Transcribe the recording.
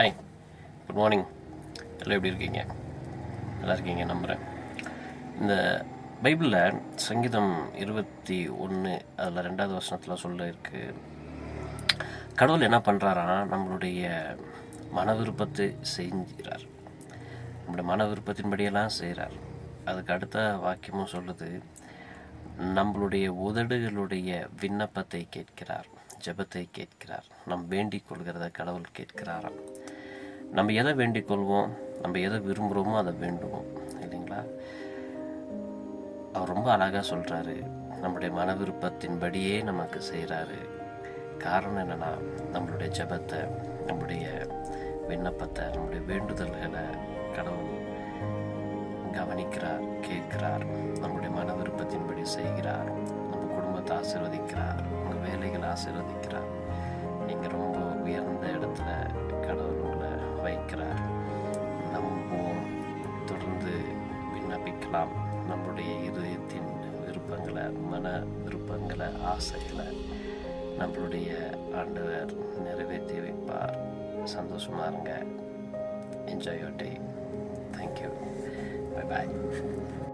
Hi, good morning. எல்லாம் எப்படி இருக்கீங்க? நல்லா இருக்கீங்க நம்புகிறேன். இந்த பைபிளில் சங்கீதம் 21 அதில் 2வது வசனத்தில் சொல்ல இருக்கு, கடவுள் என்ன பண்ணுறாராம், நம்மளுடைய மன விருப்பத்தை செஞ்சுறார். நம்முடைய மன விருப்பத்தின்படியெல்லாம் செய்கிறார். அதுக்கு அடுத்த வாக்கியமும் சொல்லுது, நம்மளுடைய உதடுகளுடைய விண்ணப்பத்தை கேட்கிறார், ஜெபத்தை கேட்கிறார். நம் வேண்டிக் கொள்கிறத கடவுள் கேட்கிறாராம். நம்ம எதை வேண்டிக் கொள்வோம், நம்ம எதை விரும்புகிறோமோ அதை வேண்டுவோம் இல்லைங்களா? அவர் ரொம்ப அழகாக சொல்கிறாரு, நம்முடைய மன விருப்பத்தின்படியே நமக்கு செய்கிறாரு. காரணம் என்னென்னா, நம்மளுடைய ஜெபத்தை, நம்முடைய விண்ணப்பத்தை, நம்முடைய வேண்டுதல்களை கடவுள் கவனிக்கிறார், கேட்கிறார். நம்முடைய மன விருப்பத்தின்படி செய்கிறார். நம்ம குடும்பத்தை ஆசீர்வதிக்கிறார், உங்கள் வேலைகளை ஆசீர்வதிக்கிறார். நீங்கள் ரொம்ப உயர்ந்த இடத்துல கடவுள் உங்களை வைக்கிறார். நம்புவோம், தொடர்ந்து விண்ணப்பிக்கலாம். நம்முடைய இதயத்தின் விருப்பங்களை, மன விருப்பங்களை, ஆசைகளை நம்மளுடைய ஆண்டவர் நிறைவேற்றி வைப்பார். சந்தோஷமாக இருங்க. Enjoy your day. Thank you. Bye-bye.